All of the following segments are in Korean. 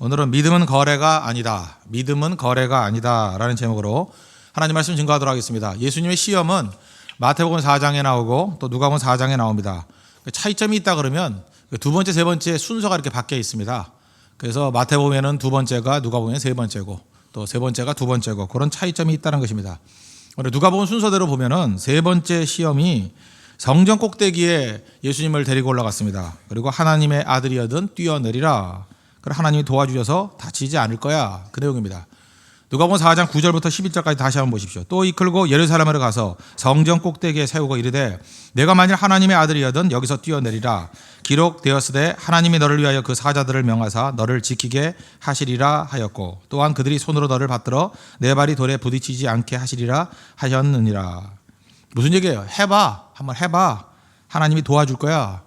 오늘은 믿음은 거래가 아니다. 믿음은 거래가 아니다. 라는 제목으로 하나님 말씀 증거하도록 하겠습니다. 예수님의 시험은 마태복음 4장에 나오고 또 누가복음 4장에 나옵니다. 차이점이 있다 그러면 두 번째, 세 번째 순서가 이렇게 바뀌어 있습니다. 그래서 마태복음에는 두 번째가 누가복음에는 세 번째고 또 세 번째가 두 번째고 그런 차이점이 있다는 것입니다. 누가복음 순서대로 보면은 세 번째 시험이 성전 꼭대기에 예수님을 데리고 올라갔습니다. 그리고 하나님의 아들이여든 뛰어내리라. 그럼 하나님이 도와주셔서 다치지 않을 거야. 그 내용입니다. 누가복음 4장 9절부터 11절까지 다시 한번 보십시오. 또 이끌고 예루살렘으로 가서 성전 꼭대기에 세우고 이르되 내가 만일 하나님의 아들이여든 여기서 뛰어내리라. 기록되었으되 하나님이 너를 위하여 그 사자들을 명하사 너를 지키게 하시리라 하였고 또한 그들이 손으로 너를 받들어 내 발이 돌에 부딪히지 않게 하시리라 하셨느니라. 무슨 얘기예요? 해봐. 한번 해봐. 하나님이 도와줄 거야.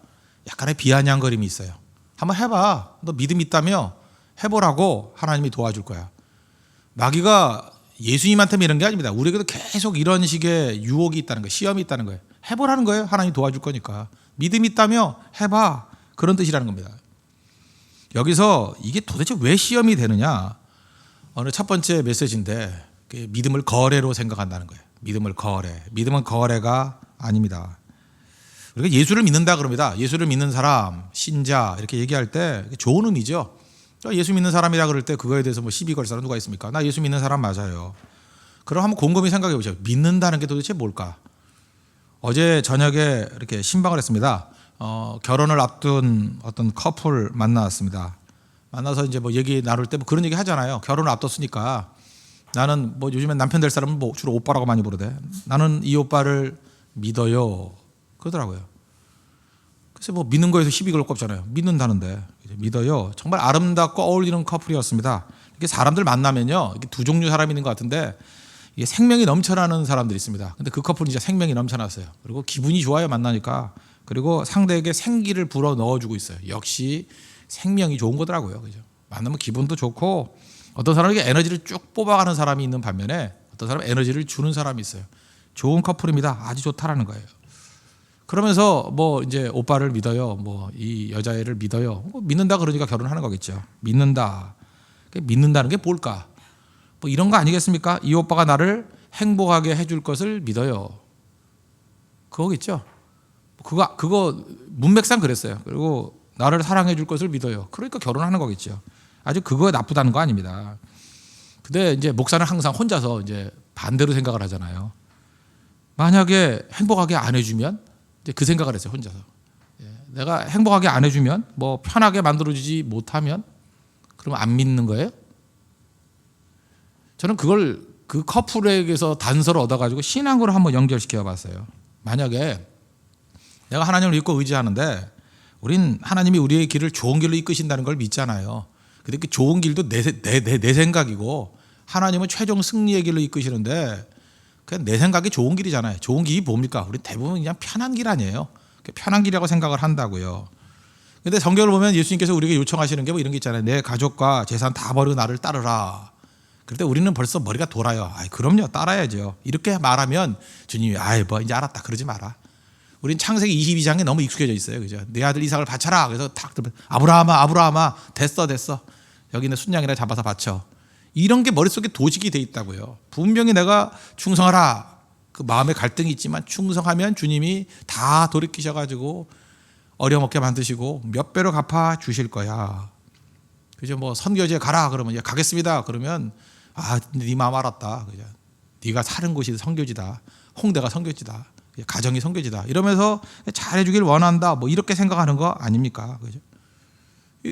약간의 비아냥거림이 있어요. 한번 해봐. 너 믿음 있다며 해보라고 하나님이 도와줄 거야. 마귀가 예수님한테 이런 게 아닙니다. 우리에게도 계속 이런 식의 유혹이 있다는 거예요. 시험이 있다는 거예요. 해보라는 거예요. 하나님이 도와줄 거니까. 믿음 있다며 해봐. 그런 뜻이라는 겁니다. 여기서 이게 도대체 왜 시험이 되느냐. 오늘 첫 번째 메시지인데 믿음을 거래로 생각한다는 거예요. 믿음을 거래. 믿음은 거래가 아닙니다. 우리가 예수를 믿는다 그럽니다. 예수를 믿는 사람, 신자 이렇게 얘기할 때 좋은 의미죠. 예수 믿는 사람이라 그럴 때 그거에 대해서 뭐 시비 걸 사람 누가 있습니까? 나 예수 믿는 사람 맞아요. 그럼 한번 곰곰이 생각해 보죠. 믿는다는 게 도대체 뭘까? 어제 저녁에 이렇게 신방을 했습니다. 결혼을 앞둔 어떤 커플 만나왔습니다. 만나서 이제 뭐 얘기 나눌 때 뭐 그런 얘기 하잖아요. 결혼을 앞뒀으니까 나는 뭐 요즘엔 남편 될 사람은 뭐 주로 오빠라고 많이 부르대. 나는 이 오빠를 믿어요. 그러더라고요. 그래서 뭐 믿는 거에서 시비 걸 거 없잖아요. 믿는다는데 믿어요. 정말 아름답고 어울리는 커플이었습니다. 이게 사람들 만나면요, 이게 두 종류 사람이 있는 것 같은데 이게 생명이 넘쳐나는 사람들이 있습니다. 근데 그 커플은 진짜 생명이 넘쳐났어요. 그리고 기분이 좋아요 만나니까. 그리고 상대에게 생기를 불어 넣어주고 있어요. 역시 생명이 좋은 거더라고요. 그죠? 만나면 기분도 좋고 어떤 사람에게 에너지를 쭉 뽑아가는 사람이 있는 반면에 어떤 사람은 에너지를 주는 사람이 있어요. 좋은 커플입니다. 아주 좋다라는 거예요. 그러면서 뭐 이제 오빠를 믿어요. 뭐 이 여자애를 믿어요. 뭐 믿는다 그러니까 결혼하는 거겠죠. 믿는다. 믿는다는 게 뭘까? 뭐 이런 거 아니겠습니까? 이 오빠가 나를 행복하게 해줄 것을 믿어요. 그거겠죠. 그거 문맥상 그랬어요. 그리고 나를 사랑해 줄 것을 믿어요. 그러니까 결혼하는 거겠죠. 아주 그거 나쁘다는 거 아닙니다. 근데 이제 목사는 항상 혼자서 이제 반대로 생각을 하잖아요. 만약에 행복하게 안 해주면 이제 그 생각을 했어요. 혼자서. 내가 행복하게 안 해주면 뭐 편하게 만들어주지 못하면 그러면 안 믿는 거예요? 저는 그걸 그 커플에게서 단서를 얻어가지고 신앙으로 한번 연결시켜 봤어요. 만약에 내가 하나님을 믿고 의지하는데 우린 하나님이 우리의 길을 좋은 길로 이끄신다는 걸 믿잖아요. 근데 그 좋은 길도 내 생각이고 하나님은 최종 승리의 길로 이끄시는데 그냥 내 생각이 좋은 길이잖아요. 좋은 길이 뭡니까? 우리 대부분 그냥 편한 길 아니에요. 편한 길이라고 생각을 한다고요. 근데 성경을 보면 예수님께서 우리에게 요청하시는 게 뭐 이런 게 있잖아요. 내 가족과 재산 다 버리고 나를 따르라. 그럴 때 우리는 벌써 머리가 돌아요. 그럼요. 따라야죠. 이렇게 말하면 주님이 뭐 이제 알았다. 그러지 마라. 우린 창세기 22장에 너무 익숙해져 있어요. 그죠? 내 아들 이삭을 바쳐라. 그래서 탁 들면 아브라함아 됐어. 여기 내 순양이라 잡아서 바쳐. 이런 게 머릿속에 도식이 돼 있다고요. 분명히 내가 충성하라. 그 마음의 갈등이 있지만 충성하면 주님이 다 돌이키셔가지고 어려먹게 만드시고 몇 배로 갚아 주실 거야. 그죠? 뭐 선교지에 가라 그러면 가겠습니다. 그러면 네 마음 알았다. 그죠? 네가 사는 곳이 선교지다. 홍대가 선교지다. 가정이 선교지다. 이러면서 잘해주길 원한다. 뭐 이렇게 생각하는 거 아닙니까? 그죠?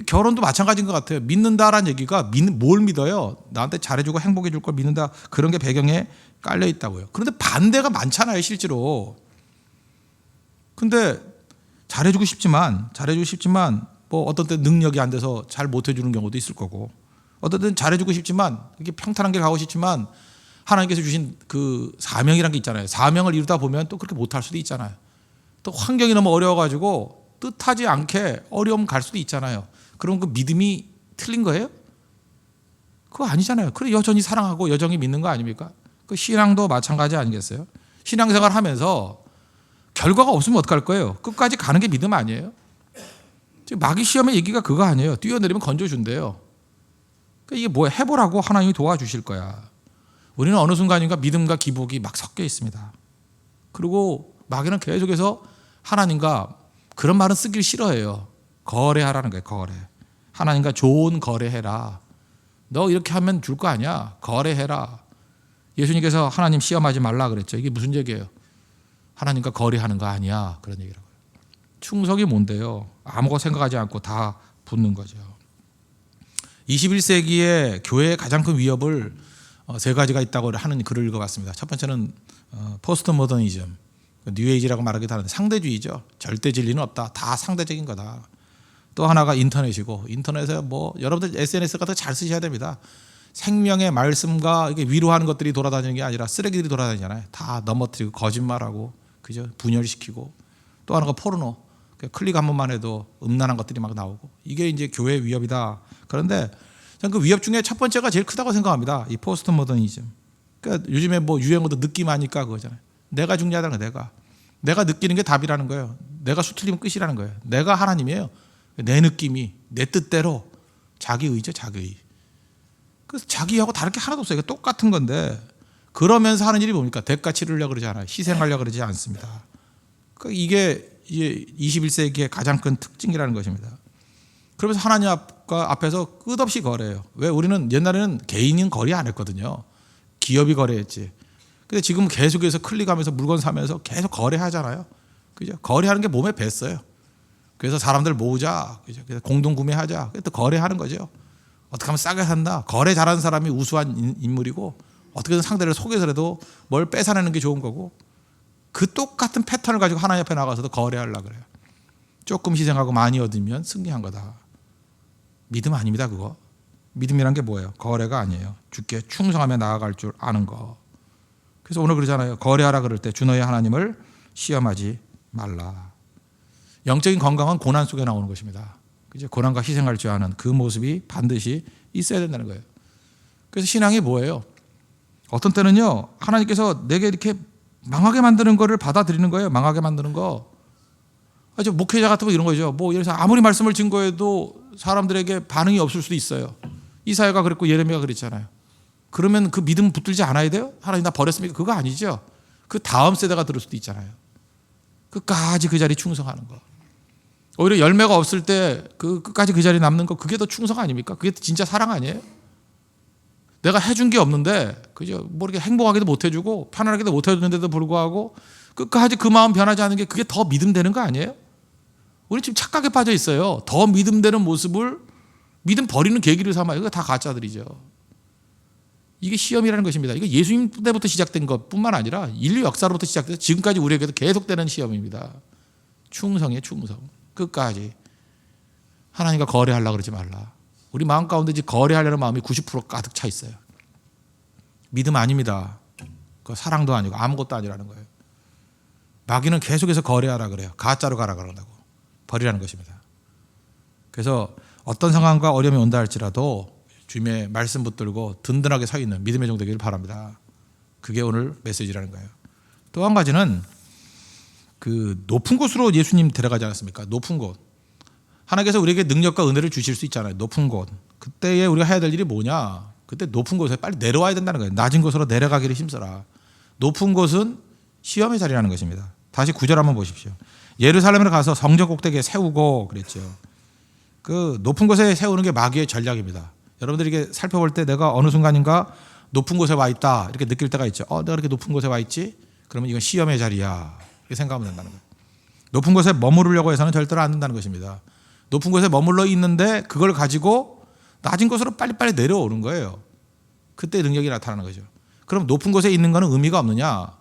결혼도 마찬가지인 것 같아요. 믿는다라는 얘기가 뭘 믿어요? 나한테 잘해주고 행복해줄 걸 믿는다. 그런 게 배경에 깔려 있다고요. 그런데 반대가 많잖아요, 실제로. 근데 잘해주고 싶지만 뭐 어떤 때 능력이 안 돼서 잘 못해주는 경우도 있을 거고 어떤 때는 잘해주고 싶지만 이게 평탄한 길 가고 싶지만 하나님께서 주신 그 사명이란 게 있잖아요. 사명을 이루다 보면 또 그렇게 못할 수도 있잖아요. 또 환경이 너무 어려워가지고 뜻하지 않게 어려움 갈 수도 있잖아요. 그럼 그 믿음이 틀린 거예요? 그거 아니잖아요. 그래 여전히 사랑하고 여전히 믿는 거 아닙니까? 그 신앙도 마찬가지 아니겠어요? 신앙생활 하면서 결과가 없으면 어떡할 거예요? 끝까지 가는 게 믿음 아니에요? 지금 마귀 시험의 얘기가 그거 아니에요. 뛰어내리면 건져준대요. 그러니까 이게 뭐 해보라고 하나님이 도와주실 거야. 우리는 어느 순간인가 믿음과 기복이 막 섞여 있습니다. 그리고 마귀는 계속해서 하나님과 그런 말은 쓰길 싫어해요. 거래하라는 거예요. 거래. 하나님과 좋은 거래해라. 너 이렇게 하면 줄 거 아니야. 거래해라. 예수님께서 하나님 시험하지 말라 그랬죠. 이게 무슨 얘기예요? 하나님과 거래하는 거 아니야. 그런 얘기라고요. 충성이 뭔데요? 아무것도 생각하지 않고 다 붙는 거죠. 21세기의 교회의 가장 큰 위협을 세 가지가 있다고 하는 글을 읽어봤습니다. 첫 번째는 포스트 모더니즘, 뉴에이지라고 말하기도 하는데 상대주의죠. 절대 진리는 없다. 다 상대적인 거다. 또 하나가 인터넷이고, 인터넷에 뭐 여러분들 SNS 같은 거 잘 쓰셔야 됩니다. 생명의 말씀과 이게 위로하는 것들이 돌아다니는 게 아니라 쓰레기들이 돌아다니잖아요. 다 넘어뜨리고 거짓말하고, 그죠? 분열시키고. 또 하나가 포르노. 클릭 한 번만 해도 음란한 것들이 막 나오고. 이게 이제 교회의 위협이다. 그런데 저는 그 위협 중에 첫 번째가 제일 크다고 생각합니다. 이 포스트 모더니즘. 그러니까 요즘에 뭐 유행어도 느낌 아니까 그거잖아요. 내가 중요하다는 거예요. 내가 느끼는 게 답이라는 거예요. 내가 수틀리면 끝이라는 거예요. 내가 하나님이에요. 내 느낌이 내 뜻대로 자기의죠. 자기의. 그래서 자기하고 다를 게 하나도 없어요. 똑같은 건데 그러면서 하는 일이 뭡니까? 대가 치르려고 그러지 않아요. 희생하려고 그러지 않습니다. 그러니까 이게 21세기의 가장 큰 특징이라는 것입니다. 그러면서 하나님 앞에서 끝없이 거래해요. 왜? 우리는 옛날에는 개인은 거래 안 했거든요. 기업이 거래했지. 근데 지금 계속해서 클릭하면서 물건 사면서 계속 거래하잖아요. 그죠? 거래하는 게 몸에 뱄어요. 그래서 사람들 모으자. 그죠? 그래서 공동 구매하자. 또 거래하는 거죠. 어떻게 하면 싸게 산다. 거래 잘하는 사람이 우수한 인물이고 어떻게든 상대를 속여서라도 뭘 뺏어내는 게 좋은 거고 그 똑같은 패턴을 가지고 하나님 앞에 나가서도 거래하려고 그래요. 조금 희생하고 많이 얻으면 승리한 거다. 믿음 아닙니다. 그거. 믿음이란 게 뭐예요? 거래가 아니에요. 주께 충성하며 나아갈 줄 아는 거. 그래서 오늘 그러잖아요. 거래하라 그럴 때 주 너의 하나님을 시험하지 말라. 영적인 건강은 고난 속에 나오는 것입니다. 그죠? 고난과 희생할 줄 아는 그 모습이 반드시 있어야 된다는 거예요. 그래서 신앙이 뭐예요? 어떤 때는요. 하나님께서 내게 이렇게 망하게 만드는 거를 받아들이는 거예요. 망하게 만드는 거. 아주 목회자 같은 거 이런 거죠. 뭐 예를 들어서 아무리 말씀을 증거해도 사람들에게 반응이 없을 수도 있어요. 이사야가 그랬고 예레미야가 그랬잖아요. 그러면 그 믿음 붙들지 않아야 돼요? 하나님 나 버렸습니까? 그거 아니죠. 그 다음 세대가 들을 수도 있잖아요. 끝까지 그 자리 충성하는 거. 오히려 열매가 없을 때 그 끝까지 그 자리에 남는 거 그게 더 충성 아닙니까? 그게 진짜 사랑 아니에요? 내가 해준 게 없는데 그죠? 뭐 이렇게 행복하게도 못 해주고 편안하게도 못 해주는데도 불구하고 끝까지 그 마음 변하지 않는 게 그게 더 믿음 되는 거 아니에요? 우리 지금 착각에 빠져 있어요. 더 믿음 되는 모습을 믿음 버리는 계기를 삼아요. 이거 다 가짜들이죠. 이게 시험이라는 것입니다. 이거 예수님 때부터 시작된 것뿐만 아니라 인류 역사로부터 시작돼서 지금까지 우리에게도 계속되는 시험입니다. 충성이에요. 충성. 끝까지. 하나님과 거래하려고 그러지 말라. 우리 마음 가운데 거래하려는 마음이 90% 가득 차 있어요. 믿음 아닙니다. 그 사랑도 아니고 아무것도 아니라는 거예요. 마귀는 계속해서 거래하라 그래요. 가짜로 가라 그런다고. 버리라는 것입니다. 그래서 어떤 상황과 어려움이 온다 할지라도 주님의 말씀 붙들고 든든하게 서 있는 믿음의 종 되기를 바랍니다. 그게 오늘 메시지라는 거예요. 또 한 가지는 그 높은 곳으로 예수님 데려가지 않았습니까? 높은 곳. 하나님께서 우리에게 능력과 은혜를 주실 수 있잖아요. 높은 곳. 그때에 우리가 해야 될 일이 뭐냐? 그때 높은 곳에 빨리 내려와야 된다는 거예요. 낮은 곳으로 내려가기를 힘써라. 높은 곳은 시험의 자리라는 것입니다. 다시 9절 한번 보십시오. 예루살렘으로 가서 성전 꼭대기에 세우고 그랬죠. 그 높은 곳에 세우는 게 마귀의 전략입니다. 여러분들이 이게 살펴볼 때 내가 어느 순간인가 높은 곳에 와 있다 이렇게 느낄 때가 있죠. 내가 이렇게 높은 곳에 와 있지? 그러면 이건 시험의 자리야. 이렇게 생각하면 된다는 거예요. 높은 곳에 머무르려고 해서는 절대로 안 된다는 것입니다. 높은 곳에 머물러 있는데 그걸 가지고 낮은 곳으로 빨리빨리 내려오는 거예요. 그때 능력이 나타나는 거죠. 그럼 높은 곳에 있는 거는 의미가 없느냐?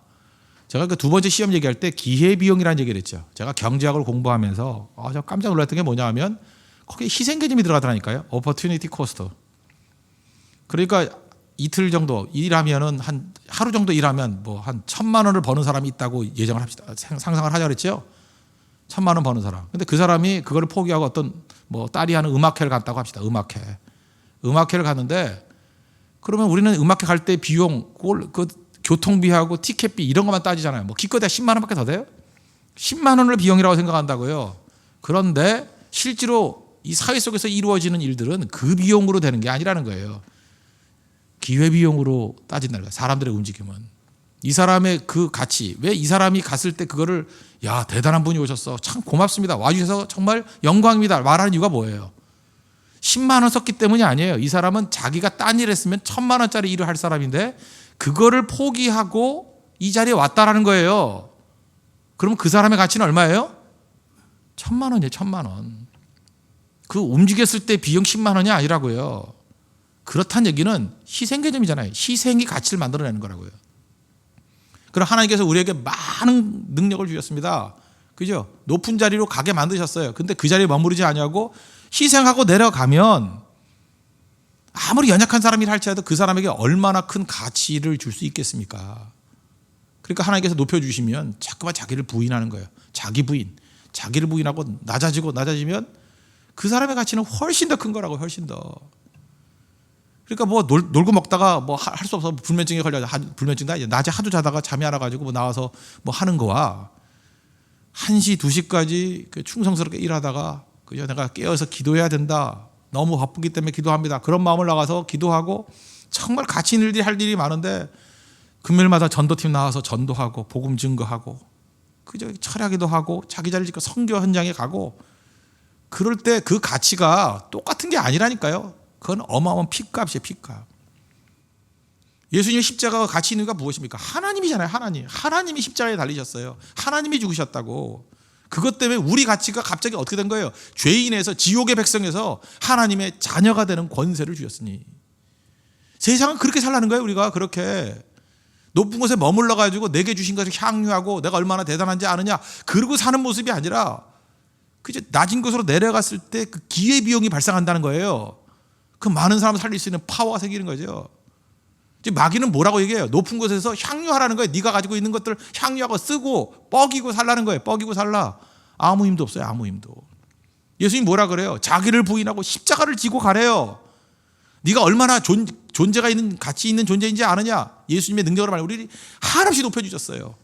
제가 그 두 번째 시험 얘기할 때 기회비용이라는 얘기를 했죠. 제가 경제학을 공부하면서 저 깜짝 놀랐던 게 뭐냐 하면 거기에 희생 개념이 들어가더라니까요. opportunity cost. 그러니까 이틀 정도 일하면은 한 하루 정도 일하면 뭐 한 1,000만 원을 버는 사람이 있다고 예정을 합시다. 상상을 하자 그랬죠. 1,000만 원 버는 사람. 근데 그 사람이 그거를 포기하고 어떤 뭐 딸이 하는 음악회를 갔다고 합시다. 음악회를 갔는데 그러면 우리는 음악회 갈 때 비용 그 교통비하고 티켓비 이런 것만 따지잖아요. 뭐 기껏해야 10만 원밖에 더 돼요? 10만 원을 비용이라고 생각한다고요. 그런데 실제로 이 사회 속에서 이루어지는 일들은 그 비용으로 되는 게 아니라는 거예요. 기회비용으로 따진다는 거예요. 사람들의 움직임은. 이 사람의 그 가치, 왜 이 사람이 갔을 때 그거를 야 대단한 분이 오셨어, 참 고맙습니다, 와주셔서 정말 영광입니다 말하는 이유가 뭐예요? 10만 원 썼기 때문이 아니에요. 이 사람은 자기가 딴 일 했으면 1,000만 원짜리 일을 할 사람인데 그거를 포기하고 이 자리에 왔다라는 거예요. 그러면 그 사람의 가치는 얼마예요? 1,000만 원이에요. 1,000만 원. 그 움직였을 때 비용 10만 원이 아니라고요. 그렇다는 얘기는 희생 개념이잖아요. 희생이 가치를 만들어내는 거라고요. 그럼 하나님께서 우리에게 많은 능력을 주셨습니다. 그죠? 높은 자리로 가게 만드셨어요. 근데 그 자리에 머무르지 않냐고 희생하고 내려가면 아무리 연약한 사람이라 할지라도 그 사람에게 얼마나 큰 가치를 줄 수 있겠습니까? 그러니까 하나님께서 높여주시면 자꾸만 자기를 부인하는 거예요. 자기 부인. 자기를 부인하고 낮아지면 그 사람의 가치는 훨씬 더 큰 거라고, 훨씬 더. 그러니까 뭐 놀고 먹다가 뭐 할 수 없어 불면증에 걸려, 불면증도 아니야. 낮에 하도 자다가 잠이 안 와가지고 뭐 나와서 뭐 하는 거와 1시, 2시까지 충성스럽게 일하다가 그죠? 내가 깨어서 기도해야 된다. 너무 바쁘기 때문에 기도합니다. 그런 마음을 나가서 기도하고 정말 가치 있는 일들이 할 일이 많은데 금요일마다 전도팀 나와서 전도하고 복음 증거하고 그저 철야기도 하고 자기 자리를 짓고 선교 현장에 가고 그럴 때 그 가치가 똑같은 게 아니라니까요. 그건 어마어마한 핏값이에요. 핏값. 예수님의 십자가가 가치 있는 이유가 무엇입니까? 하나님이잖아요. 하나님이 십자가에 달리셨어요. 하나님이 죽으셨다고. 그것 때문에 우리 가치가 갑자기 어떻게 된 거예요? 죄인에서, 지옥의 백성에서 하나님의 자녀가 되는 권세를 주셨으니. 세상은 그렇게 살라는 거예요. 우리가 그렇게 높은 곳에 머물러 가지고 내게 주신 것을 향유하고 내가 얼마나 대단한지 아느냐 그러고 사는 모습이 아니라 그저 낮은 곳으로 내려갔을 때 그 기회비용이 발생한다는 거예요. 그 많은 사람을 살릴 수 있는 파워가 생기는 거죠. 마귀는 뭐라고 얘기해요? 높은 곳에서 향유하라는 거예요. 네가 가지고 있는 것들 향유하고 쓰고 뻐기고 살라는 거예요. 뻐기고 살라. 아무 힘도 없어요. 아무 힘도. 예수님 뭐라 그래요? 자기를 부인하고 십자가를 지고 가래요. 네가 얼마나 존재가 있는, 가치 있는 존재인지 아느냐? 예수님의 능력을 말해 우리 한없이 높여주셨어요.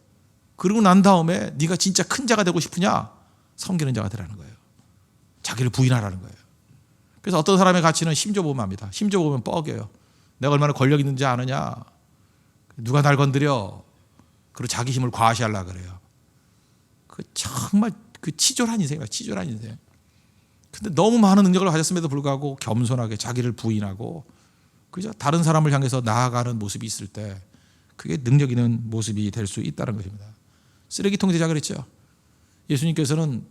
그러고 난 다음에 네가 진짜 큰 자가 되고 싶으냐? 섬기는 자가 되라는 거예요. 자기를 부인하라는 거예요. 그래서 어떤 사람의 가치는 심조 보면 압니다. 심조 보면 뻐겨요. 내가 얼마나 권력 있는지 아느냐? 누가 날 건드려? 그리고 자기 힘을 과시하려고 그래요. 그 정말 그 치졸한 인생이에요. 치졸한 인생. 근데 너무 많은 능력을 가졌음에도 불구하고 겸손하게 자기를 부인하고 그죠? 다른 사람을 향해서 나아가는 모습이 있을 때 그게 능력 있는 모습이 될 수 있다는 것입니다. 쓰레기통 대자 그랬죠. 예수님께서는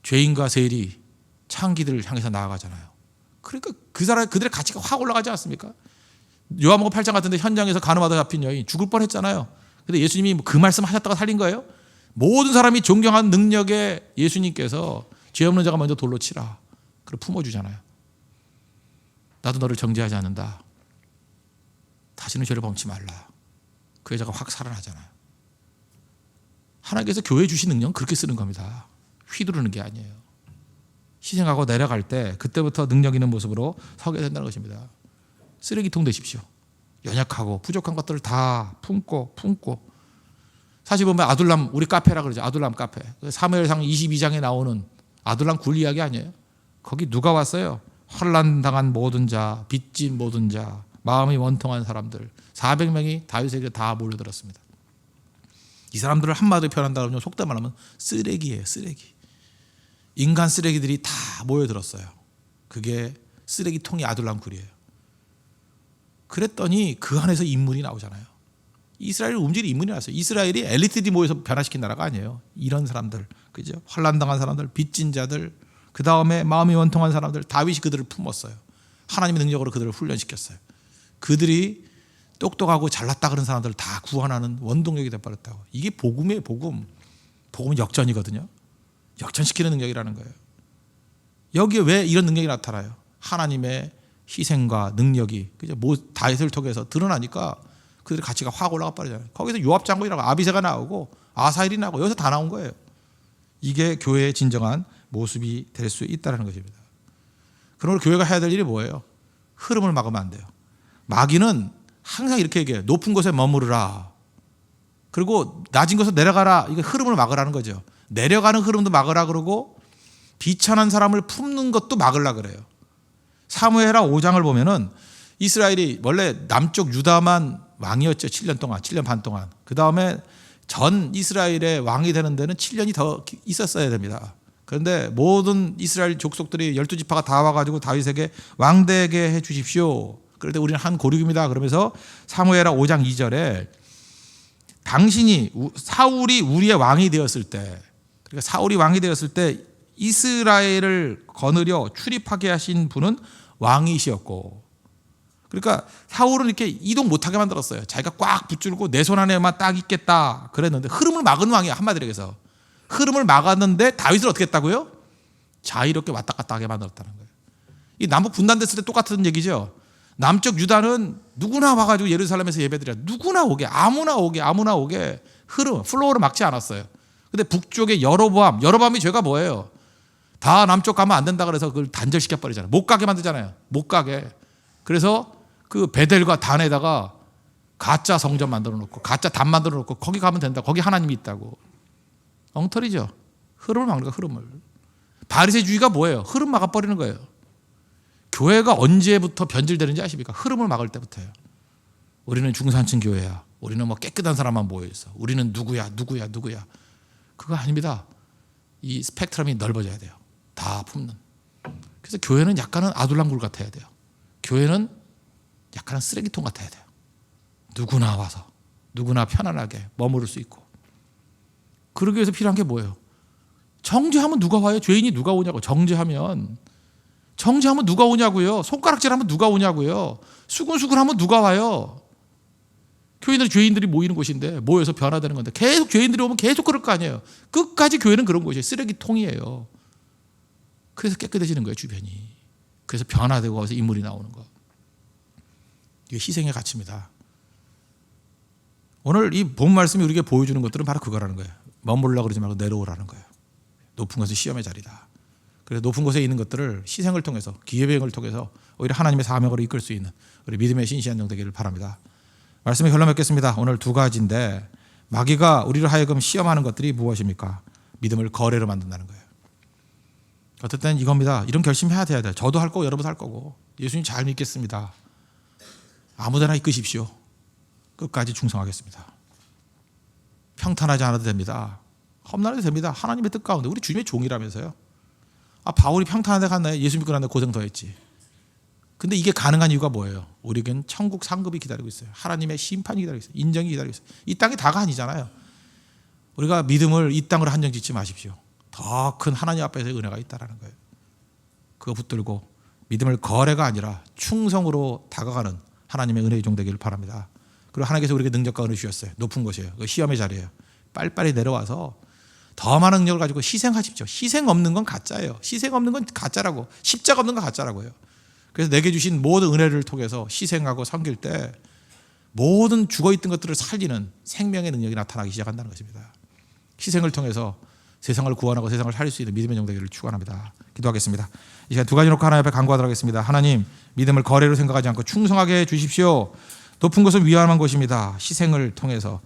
죄인과 세리, 창기들을 향해서 나아가잖아요. 그러니까 그들의 가치가 확 올라가지 않습니까? 요한복음 8장 같은데 현장에서 간음하다 잡힌 여인 죽을 뻔했잖아요. 근데 예수님이 그 말씀 하셨다가 살린 거예요? 모든 사람이 존경한 능력에 예수님께서 죄 없는 자가 먼저 돌로 치라. 그리고 품어주잖아요. 나도 너를 정죄하지 않는다. 다시는 죄를 범치 말라. 그 여자가 확 살아나잖아요. 하나님께서 교회 주신 능력은 그렇게 쓰는 겁니다. 휘두르는 게 아니에요. 희생하고 내려갈 때 그때부터 능력 있는 모습으로 서게 된다는 것입니다. 쓰레기통 되십시오. 연약하고 부족한 것들을 다 품고 사실 보면 아둘람, 우리 카페라 그러죠. 아둘람 카페. 사무엘상 22장에 나오는 아둘람 굴 이야기 아니에요? 거기 누가 왔어요? 환난 당한 모든 자, 빚진 모든 자, 마음이 원통한 사람들 400명이 다윗에게 다 몰려들었습니다. 이 사람들을 한마디로 표현한다 그러면 속된 말하면 쓰레기예요. 쓰레기. 인간 쓰레기들이 다 모여들었어요. 그게 쓰레기통이 아둘람 굴이에요. 그랬더니 그 안에서 인물이 나오잖아요. 이스라엘 움직이는 인물이 나왔어요. 이스라엘이 엘리트들이 모여서 변화시킨 나라가 아니에요. 이런 사람들, 그죠? 환난당한 사람들, 빚진 자들, 그 다음에 마음이 원통한 사람들, 다윗이 그들을 품었어요. 하나님의 능력으로 그들을 훈련시켰어요. 그들이 똑똑하고 잘났다 그런 사람들을 다 구원하는 원동력이 되어버렸다고. 이게 복음이에요. 복음은 역전이거든요. 역전시키는 능력이라는 거예요. 여기에 왜 이런 능력이 나타나요? 하나님의 희생과 능력이 다윗을 통해서 드러나니까 그들의 가치가 확 올라가 버리잖아요. 거기서 요압 장군이라고 아비새가 나오고 아사일이 나오고 여기서 다 나온 거예요. 이게 교회의 진정한 모습이 될 수 있다는 것입니다. 그러므로 교회가 해야 될 일이 뭐예요? 흐름을 막으면 안 돼요. 마귀는 항상 이렇게 얘기해요. 높은 곳에 머무르라. 그리고 낮은 곳에 내려가라. 이게 흐름을 막으라는 거죠. 내려가는 흐름도 막으라 그러고 비천한 사람을 품는 것도 막으려 그래요. 사무엘하 5장을 보면은 이스라엘이 원래 남쪽 유다만 왕이었죠. 7년 동안, 7년 반 동안. 그 다음에 전 이스라엘의 왕이 되는 데는 7년이 더 있었어야 됩니다. 그런데 모든 이스라엘 족속들이 12지파가 다 와가지고 다윗에게 왕되게 해 주십시오. 그럴 때 우리는 한 고륙입니다. 그러면서 사무엘하 5장 2절에 당신이 사울이 우리의 왕이 되었을 때, 그러니까 사울이 왕이 되었을 때 이스라엘을 거느려 출입하게 하신 분은 왕이시었고, 그러니까 사울은 이렇게 이동 못하게 만들었어요. 자기가 꽉 붙들고 내 손 안에만 딱 있겠다 그랬는데 흐름을 막은 왕이야. 한마디로 얘기해서 흐름을 막았는데 다윗을 어떻게 했다고요? 자유롭게 왔다 갔다 하게 만들었다는 거예요. 이 남북 분단됐을 때 똑같은 얘기죠. 남쪽 유다는 누구나 와가지고 예루살렘에서 예배드려, 누구나 오게, 아무나 오게 흐름, 플로우를 막지 않았어요. 근데 북쪽의 여로보암이 죄가 뭐예요? 다 남쪽 가면 안 된다 그래서 그걸 단절시켜 버리잖아요. 못 가게 만들잖아요. 못 가게. 그래서 그 베델과 단에다가 가짜 성전 만들어 놓고 가짜 담 만들어 놓고 거기 가면 된다. 거기 하나님이 있다고. 엉터리죠. 흐름을 막는 거야. 흐름을. 바리새주의가 뭐예요? 흐름 막아버리는 거예요. 교회가 언제부터 변질되는지 아십니까? 흐름을 막을 때부터예요. 우리는 중산층 교회야. 우리는 뭐 깨끗한 사람만 모여있어. 우리는 누구야. 그거 아닙니다. 이 스펙트럼이 넓어져야 돼요. 다 품는. 그래서 교회는 약간은 아둘랑굴 같아야 돼요. 교회는 약간은 쓰레기통 같아야 돼요. 누구나 와서 누구나 편안하게 머무를 수 있고. 그러기 위해서 필요한 게 뭐예요? 정죄하면 누가 와요? 죄인이 누가 오냐고. 정죄하면 누가 오냐고요. 손가락질하면 누가 오냐고요. 수근수근하면 누가 와요. 교인들이 죄인들이 모이는 곳인데 모여서 변화되는 건데 계속 죄인들이 오면 계속 그럴 거 아니에요. 끝까지 교회는 그런 곳이에요. 쓰레기통이에요. 그래서 깨끗해지는 거예요. 주변이. 그래서 변화되고 거기서 인물이 나오는 거. 이게 희생의 가치입니다. 오늘 이 본 말씀이 우리에게 보여주는 것들은 바로 그거라는 거예요. 머물러 그러지 말고 내려오라는 거예요. 높은 곳은 시험의 자리다. 그래서 높은 곳에 있는 것들을 희생을 통해서, 기회비용을 통해서 오히려 하나님의 사명으로 이끌 수 있는 우리 믿음의 신실한 종 되기를 바랍니다. 말씀의 결론 맺겠습니다. 오늘 두 가지인데, 마귀가 우리를 하여금 시험하는 것들이 무엇입니까? 믿음을 거래로 만든다는 거예요. 어떨 때는 이겁니다. 이런 결심해야 돼요. 저도 할 거고 여러분도 할 거고. 예수님 잘 믿겠습니다. 아무데나 이끄십시오. 끝까지 충성하겠습니다. 평탄하지 않아도 됩니다. 험난해도 됩니다. 하나님의 뜻 가운데 우리 주님의 종이라면서요. 바울이 평탄한 데 갔나요? 예수 믿고 났는데 고생 더 했지. 근데 이게 가능한 이유가 뭐예요? 우리에겐 천국 상급이 기다리고 있어요. 하나님의 심판이 기다리고 있어요. 인정이 기다리고 있어요. 이 땅이 다가 아니잖아요. 우리가 믿음을 이 땅으로 한정 짓지 마십시오. 더 큰 하나님 앞에서 은혜가 있다는 거예요. 그거 붙들고 믿음을 거래가 아니라 충성으로 다가가는 하나님의 은혜의 종 되기를 바랍니다. 그리고 하나님께서 우리에게 능력과 은혜 주셨어요. 높은 곳이에요. 시험의 자리예요. 빨리빨리 내려와서 더 많은 능력을 가지고 희생하십시오. 희생 없는 건 가짜예요. 희생 없는 건 가짜라고. 십자가 없는 건 가짜라고요. 그래서 내게 주신 모든 은혜를 통해서 희생하고 섬길 때 모든 죽어있던 것들을 살리는 생명의 능력이 나타나기 시작한다는 것입니다. 희생을 통해서 세상을 구원하고 세상을 살릴 수 있는 믿음의 종 되기를 축원합니다. 기도하겠습니다. 이 시간 두 가지 놓고 하나님 앞에 간구하도록 하겠습니다. 하나님, 믿음을 거래로 생각하지 않고 충성하게 해 주십시오. 높은 것은 위험한 것입니다. 희생을 통해서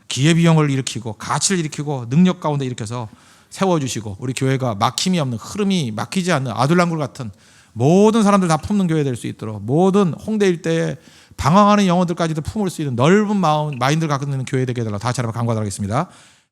기회비용을 일으키고 가치를 일으키고 능력 가운데 일으켜서 세워주시고 우리 교회가 막힘이 없는, 흐름이 막히지 않는 아둘랑굴 같은 모든 사람들 다 품는 교회 될 수 있도록, 모든 홍대 일대에 방황하는 영혼들까지도 품을 수 있는 넓은 마음, 마인드를 갖고 있는 교회 되게 해달라고 다시 한번 간구하도록 하겠습니다.